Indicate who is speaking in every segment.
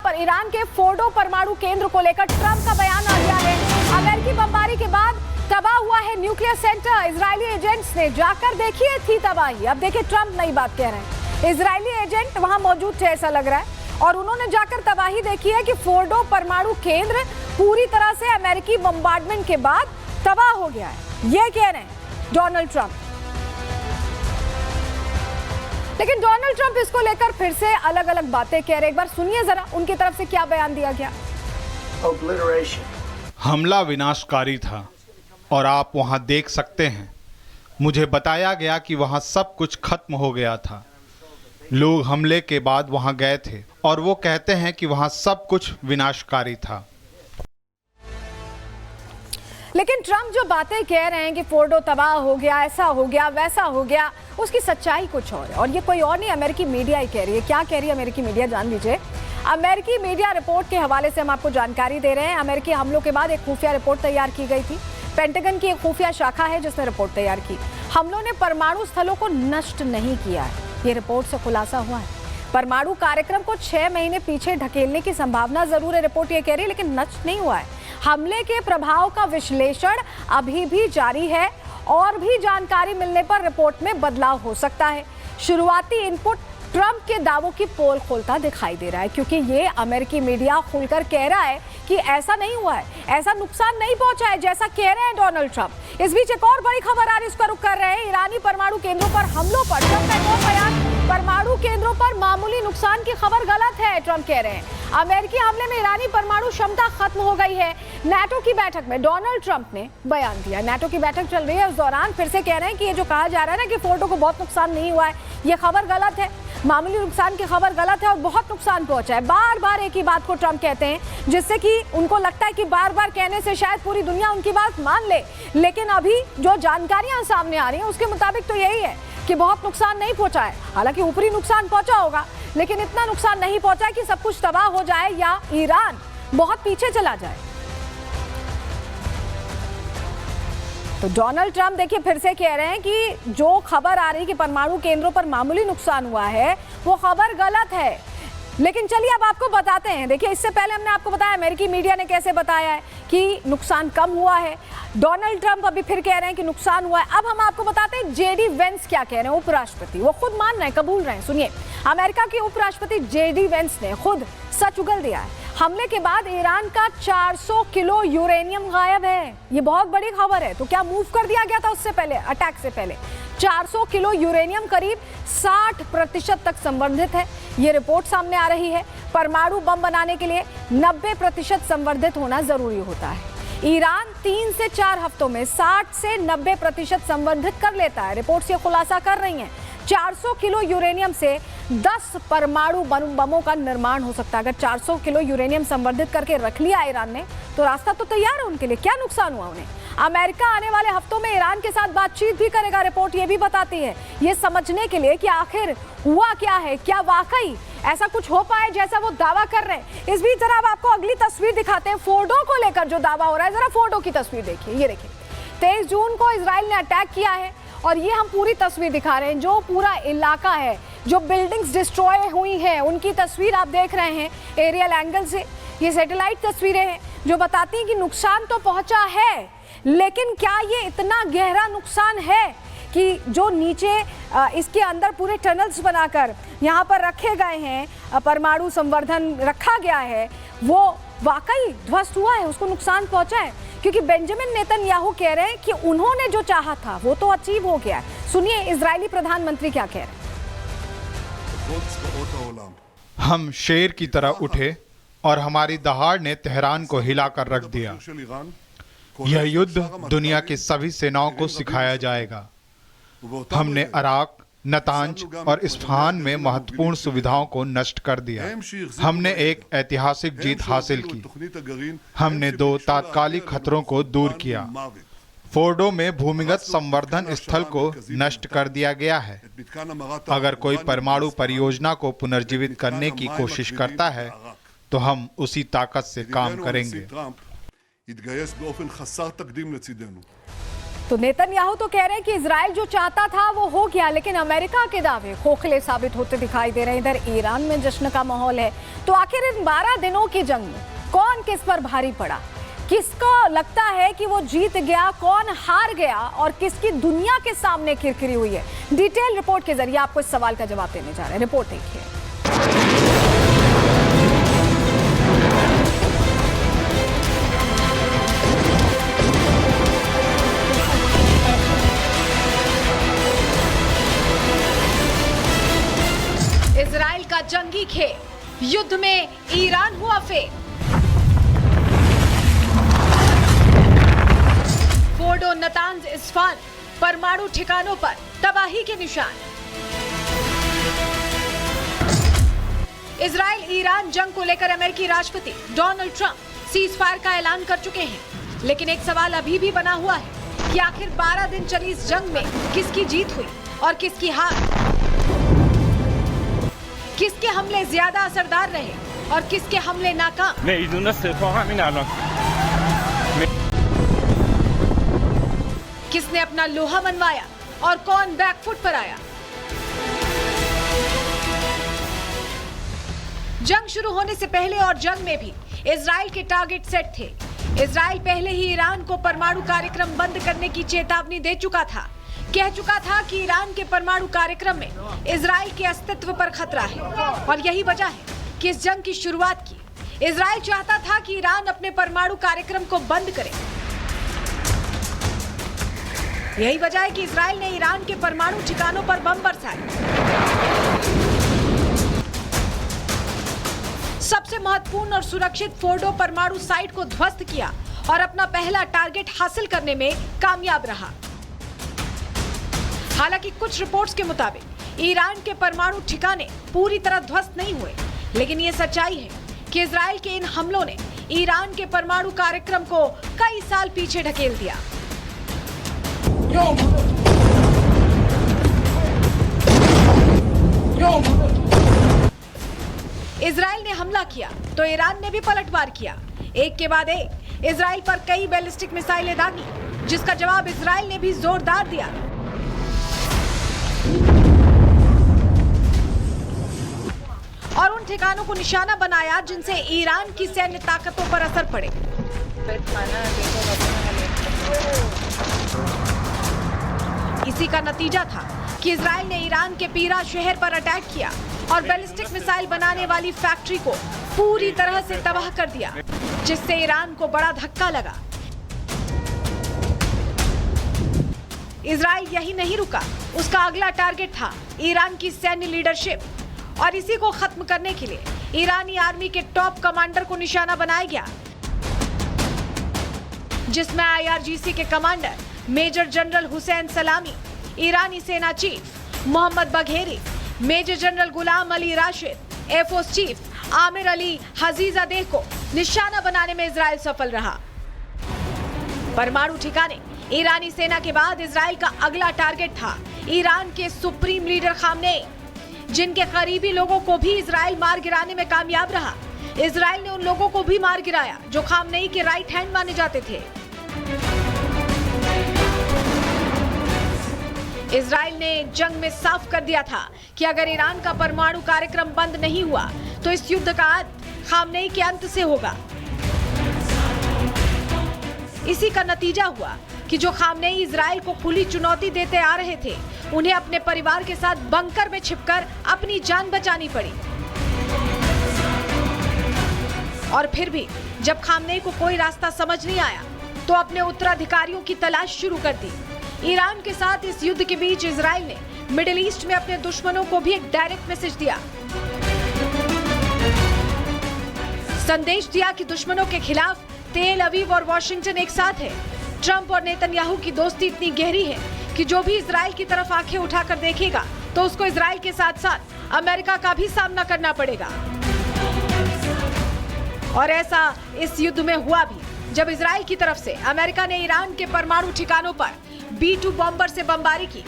Speaker 1: पर ईरान के फोर्डो परमाणु केंद्र को लेकर ट्रंप का बयान आ गया है। अमेरिकी बमबारी के बाद तबाह हुआ है न्यूक्लियर सेंटर। इजरायली एजेंट्स ने जाकर देखी थी तबाही। अब देखिए ट्रंप नई बात कह रहे हैं। इजरायली एजेंट वहां मौजूद थे ऐसा लग रहा है, और उन्होंने जाकर तबाही देखी है कि फोर्डो परमाणु केंद्र पूरी तरह से अमेरिकी बम्बार्डमेंट के बाद तबाह हो गया है। ये कह रहे हैं डोनाल्ड ट्रंप। लेकिन डोनाल्ड ट्रंप इसको लेकर फिर से अलग अलग बातें कह रहे हैं। एक बार सुनिए जरा उनकी तरफ से क्या बयान दिया गया।
Speaker 2: हमला विनाशकारी था और आप वहां देख सकते हैं। मुझे बताया गया कि वहां सब कुछ खत्म हो गया था। लोग हमले के बाद वहां गए थे और वो कहते हैं कि वहां सब कुछ विनाशकारी था।
Speaker 1: लेकिन ट्रंप जो बातें कह रहे हैं कि फोर्डो तबाह हो गया, ऐसा हो गया, वैसा हो गया, उसकी सच्चाई कुछ और है। और ये कोई और नहीं, अमेरिकी मीडिया ही कह रही है। क्या कह रही है अमेरिकी मीडिया, जान लीजिए। अमेरिकी मीडिया रिपोर्ट के हवाले से हम आपको जानकारी दे रहे हैं। अमेरिकी हमलों के बाद एक खुफिया रिपोर्ट तैयार की गई थी। पेंटागन की एक खुफिया शाखा है जिसने रिपोर्ट तैयार की। हमलों ने परमाणु स्थलों को नष्ट नहीं किया है, ये रिपोर्ट से खुलासा हुआ है। परमाणु कार्यक्रम को 6 महीने पीछे ढकेलने की संभावना जरूर है, रिपोर्ट ये कह रही है, लेकिन नष्ट नहीं हुआ है। हमले के प्रभाव का विश्लेषण अभी भी जारी है और भी जानकारी मिलने पर रिपोर्ट में बदलाव हो सकता है। शुरुआती इनपुट ट्रंप के दावों की पोल खोलता दिखाई दे रहा है, क्योंकि ये अमेरिकी मीडिया खुलकर कह रहा है कि ऐसा नहीं हुआ है, ऐसा नुकसान नहीं पहुंचा है जैसा कह रहे हैं डोनाल्ड ट्रंप। इस बीच एक और बड़ी खबर आ रही है, इसका रुख कर रहे हैं ईरानी परमाणु केंद्रों पर हमलों पर। ट्रंप का एक और बयान, परमाणु केंद्रों पर मामूली नुकसान की खबर गलत है, ट्रंप कह रहे हैं। अमेरिकी हमले में ईरानी परमाणु क्षमता खत्म हो गई है। नाटो की बैठक में डोनाल्ड ट्रंप ने बयान दिया। नाटो की बैठक चल रही है, उस दौरान फिर से कह रहे हैं कि ये जो कहा जा रहा है ना कि फोर्डो को बहुत नुकसान नहीं हुआ है, ये खबर गलत है। मामूली नुकसान की खबर गलत है और बहुत नुकसान पहुंचा है। बार बार एक ही बात को ट्रंप कहते हैं, जिससे कि उनको लगता है कि बार बार कहने से शायद पूरी दुनिया उनकी बात मान ले। लेकिन अभी जो जानकारियां सामने आ रही हैं उसके मुताबिक तो यही है कि बहुत नुकसान नहीं पहुंचा है। हालांकि ऊपरी नुकसान पहुंचा होगा, लेकिन इतना नुकसान नहीं पहुंचा है कि सब कुछ तबाह हो जाए या ईरान बहुत पीछे चला जाए। तो डोनाल्ड ट्रंप देखिए फिर से कह रहे हैं कि जो खबर आ रही है कि परमाणु केंद्रों पर मामूली नुकसान हुआ है, वो खबर गलत है। लेकिन चलिए अब आपको बताते हैं। देखिए इससे पहले हमने आपको बताया अमेरिकी मीडिया ने कैसे बताया है कि नुकसान कम हुआ है। डोनाल्ड ट्रंप अभी फिर कह रहे हैं कि नुकसान हुआ है। अब हम आपको बताते हैं जेडी वेंस क्या कह रहे हैं, उपराष्ट्रपति। वो खुद मान रहे हैं, कबूल रहे हैं। सुनिए, अमेरिका के उपराष्ट्रपति जेडी वेंस ने खुद सच उगल दिया है। हमले के बाद ईरान का 400 किलो यूरेनियम गायब है। ये बहुत बड़ी खबर है। तो क्या मूव कर दिया गया था उससे पहले, अटैक से पहले? 400 किलो यूरेनियम करीब 60% तक संवर्धित है, ये रिपोर्ट सामने आ रही है। परमाणु बम बनाने के लिए 90% संवर्धित होना जरूरी होता है। ईरान 3 से 4 हफ्तों में 60 से 90% संवर्धित कर लेता है। रिपोर्ट्स ये खुलासा कर रही हैं 400 किलो यूरेनियम से 10 परमाणु बमों का निर्माण हो सकता है। अगर 400 किलो यूरेनियम संवर्धित करके रख लिया ईरान ने तो रास्ता तो तैयार है उनके लिए। क्या नुकसान हुआ उन्हें? अमेरिका आने वाले हफ्तों में ईरान के साथ बातचीत भी करेगा, रिपोर्ट ये भी बताती है, ये समझने के लिए कि आखिर हुआ क्या है, क्या वाकई ऐसा कुछ हो पाए जैसा वो दावा कर रहे हैं। इस बीच जरा अब आपको अगली तस्वीर दिखाते हैं, फोर्डो को लेकर जो दावा हो रहा है। जरा फोर्डो की तस्वीर देखिए, ये देखिए 23 जून को इजराइल ने अटैक किया है और ये हम पूरी तस्वीर दिखा रहे हैं। जो पूरा इलाका है, जो बिल्डिंग्स डिस्ट्रॉय हुई हैं, उनकी तस्वीर आप देख रहे हैं एरियल एंगल से। ये सैटेलाइट तस्वीरें हैं जो बताती हैं कि नुकसान तो पहुंचा है, लेकिन क्या ये इतना गहरा नुकसान है कि जो नीचे इसके अंदर पूरे टनल्स बनाकर यहाँ पर रखे गए हैं, परमाणु संवर्धन रखा गया है, वो वाकई ध्वस्त हुआ है, उसको नुकसान पहुंचा है? क्योंकि बेंजामिन नेतन्याहू कह रहे हैं कि उन्होंने जो चाहा था वो तो अचीव हो गया है। सुनिए इजरायली प्रधानमंत्री क्या कह रहे हैं।
Speaker 2: हम शेर की तरह उठे और हमारी दहाड़ ने तेहरान को हिलाकर रख दिया। यह युद्ध दुनिया की सभी सेनाओं को सिखाया जाएगा। हमने अराक, नतांज और इस्फहान में महत्वपूर्ण सुविधाओं को नष्ट कर दिया। हमने एक ऐतिहासिक जीत हासिल की। हमने 2 तात्कालिक खतरों को दूर किया। फोर्डो में भूमिगत संवर्धन स्थल को नष्ट कर दिया गया है। अगर कोई परमाणु परियोजना को पुनर्जीवित करने की कोशिश करता है तो हम उसी ताकत से काम करेंगे।
Speaker 1: तो नेतन्याहू तो कह रहे हैं कि इजराइल जो चाहता था वो हो गया, लेकिन अमेरिका के दावे खोखले साबित होते दिखाई दे रहे हैं। इधर ईरान में जश्न का माहौल है। तो आखिर इन 12 दिनों की जंग में कौन किस पर भारी पड़ा, किसको लगता है कि वो जीत गया, कौन हार गया और किसकी दुनिया के सामने किरकिरी हुई है, डिटेल रिपोर्ट के जरिए आपको इस सवाल का जवाब देने जा रहे हैं। रिपोर्ट देखिए। इजराइल का जंगी खेल, युद्ध में ईरान हुआ फेल। फोर्डो, नतांज, इस्फान परमाणु ठिकानों पर तबाही के निशान। इजराइल ईरान जंग को लेकर अमेरिकी राष्ट्रपति डोनाल्ड ट्रंप सीज फायर का ऐलान कर चुके हैं, लेकिन एक सवाल अभी भी बना हुआ है कि आखिर 12 दिन चली इस जंग में किसकी जीत हुई और किसकी हार। किसके हमले ज्यादा असरदार रहे और किसके हमले नाकाम। किसने अपना लोहा मनवाया और कौन बैकफुट पर आया। जंग शुरू होने से पहले और जंग में भी इजराइल के टारगेट सेट थे। इजराइल पहले ही ईरान को परमाणु कार्यक्रम बंद करने की चेतावनी दे चुका था, कह चुका था कि ईरान के परमाणु कार्यक्रम में इजराइल के अस्तित्व पर खतरा है और यही वजह है कि इस जंग की शुरुआत की। इजराइल चाहता था कि ईरान अपने परमाणु कार्यक्रम को बंद करे। यही वजह है कि इजराइल ने ईरान के परमाणु ठिकानों पर बम बरसाए। सबसे महत्वपूर्ण और सुरक्षित फोर्डो परमाणु साइट को ध्वस्त किया और अपना पहला टारगेट हासिल करने में कामयाब रहा। हालांकि कुछ रिपोर्ट्स के मुताबिक ईरान के परमाणु ठिकाने पूरी तरह ध्वस्त नहीं हुए, लेकिन ये सच्चाई है कि इजराइल के इन हमलों ने ईरान के परमाणु कार्यक्रम को कई साल पीछे ढकेल दिया। इजराइल ने हमला किया तो ईरान ने भी पलटवार किया। एक के बाद एक इजराइल पर कई बैलिस्टिक मिसाइलें दागी, जिसका जवाब इजराइल ने भी जोरदार दिया। और उन ठिकानों को निशाना बनाया जिनसे ईरान की सैन्य ताकतों पर असर पड़े। इसी का नतीजा था कि इजराइल ने ईरान के पीरा शहर पर अटैक किया और बैलिस्टिक मिसाइल बनाने वाली फैक्ट्री को पूरी तरह से तबाह कर दिया, जिससे ईरान को बड़ा धक्का लगा। इजराइल यही नहीं रुका, उसका अगला टारगेट था ईरान की सैन्य लीडरशिप, और इसी को खत्म करने के लिए ईरानी आर्मी के टॉप कमांडर को निशाना बनाया गया, जिसमें IRGC के commander major general Hussain Salami, ईरानी सेना chief Mohammad Bagheri, major general Gholam Ali Rashid, air force chief Amir Ali Hajizadeh को निशाना बनाने में इजराइल सफल रहा। परमाणु ठिकाने ईरानी सेना के बाद इजराइल का अगला टारगेट था ईरान के सुप्रीम लीडर खामनेई, जिनके करीबी लोगों को भी इजराइल मार गिराने में कामयाब रहा। इजराइल ने उन लोगों को भी मार गिराया जो खामनेई के राइट हैंड माने जाते थे। इजराइल ने जंग में साफ कर दिया था कि अगर ईरान का परमाणु कार्यक्रम बंद नहीं हुआ तो इस युद्ध का अंत खामनेई के अंत से होगा। इसी का नतीजा हुआ कि जो खामनेई इजराइल को खुली चुनौती देते आ रहे थे, उन्हें अपने परिवार के साथ बंकर में छिपकर अपनी जान बचानी पड़ी। और फिर भी जब खामनेई को कोई रास्ता समझ नहीं आया तो अपने उत्तराधिकारियों की तलाश शुरू कर दी। ईरान के साथ इस युद्ध के बीच इजराइल ने मिडिल ईस्ट में अपने दुश्मनों को भी एक डायरेक्ट मैसेज दिया। संदेश दिया कि दुश्मनों के खिलाफ तेल अवीव और वॉशिंगटन एक साथ है। ट्रंप और नेतन्याहू की दोस्ती इतनी गहरी है कि जो भी इजराइल की तरफ आंखें उठाकर देखेगा तो उसको इजराइल के साथ साथ अमेरिका का भी सामना करना पड़ेगा। और ऐसा इस युद्ध में हुआ भी, जब इजराइल की तरफ से अमेरिका ने ईरान के परमाणु ठिकानों पर B-2 बॉम्बर से बमबारी की।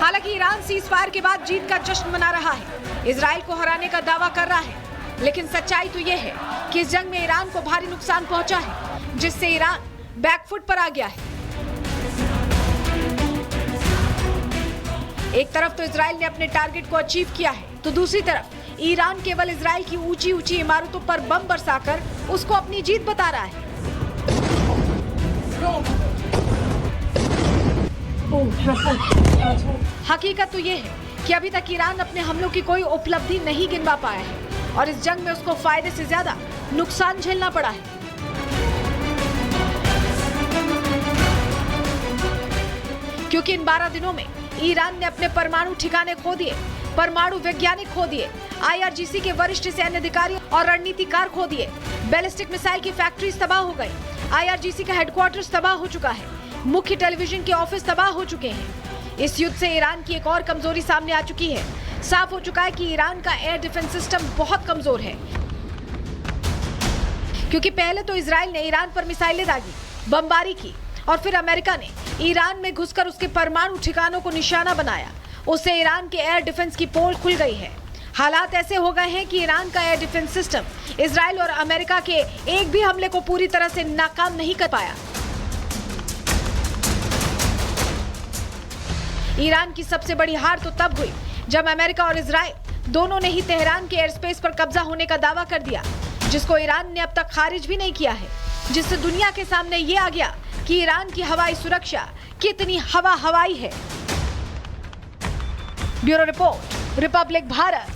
Speaker 1: हालांकि ईरान सीज फायर के बाद जीत का जश्न मना रहा है, इजराइल को हराने का दावा कर रहा है। लेकिन सच्चाई तो यह है कि इस जंग में ईरान को भारी नुकसान पहुंचा है, जिससे ईरान बैकफुट पर आ गया है। एक तरफ तो इजराइल ने अपने टारगेट को अचीव किया है, तो दूसरी तरफ ईरान केवल इजराइल की ऊंची ऊंची इमारतों पर बम बरसाकर उसको अपनी जीत बता रहा है। हकीकत तो ये है कि अभी तक ईरान अपने हमलों की कोई उपलब्धि नहीं गिनवा पाया है और इस जंग में उसको फायदे से ज्यादा नुकसान झेलना पड़ा है। क्योंकि इन 12 दिनों में ईरान ने अपने परमाणु ठिकाने खो दिए, परमाणु वैज्ञानिक खो दिए, IRGC के वरिष्ठ सैन्य अधिकारी और रणनीतिकार खो दिए, बैलिस्टिक मिसाइल की फैक्ट्रीज तबाह हो गई, IRGC का हेडक्वार्टर्स तबाह हो चुका है, मुख्य टेलीविजन के ऑफिस तबाह हो चुके हैं। इस युद्ध से ईरान की एक और कमजोरी सामने आ चुकी है। साफ हो चुका है कि ईरान का एयर डिफेंस सिस्टम बहुत कमजोर है, क्योंकि पहले तो इजराइल ने ईरान पर मिसाइलें दागी, बमबारी की और फिर अमेरिका ने ईरान में घुसकर उसके परमाणु ठिकानों को निशाना बनाया। उससे ईरान के एयर डिफेंस की पोल खुल गई है। हालात ऐसे हो गए हैं कि ईरान का एयर डिफेंस सिस्टम इजराइल और अमेरिका के एक भी हमले को पूरी तरह से नाकाम नहीं कर पाया। ईरान की सबसे बड़ी हार तो तब हुई जब अमेरिका और इजराइल दोनों ने ही तेहरान के एयर स्पेस पर कब्जा होने का दावा कर दिया, जिसको ईरान ने अब तक खारिज भी नहीं किया है, जिससे दुनिया के सामने ये आ गया कि ईरान की हवाई सुरक्षा कितनी हवाई है। Bureau report, Republic Bharat.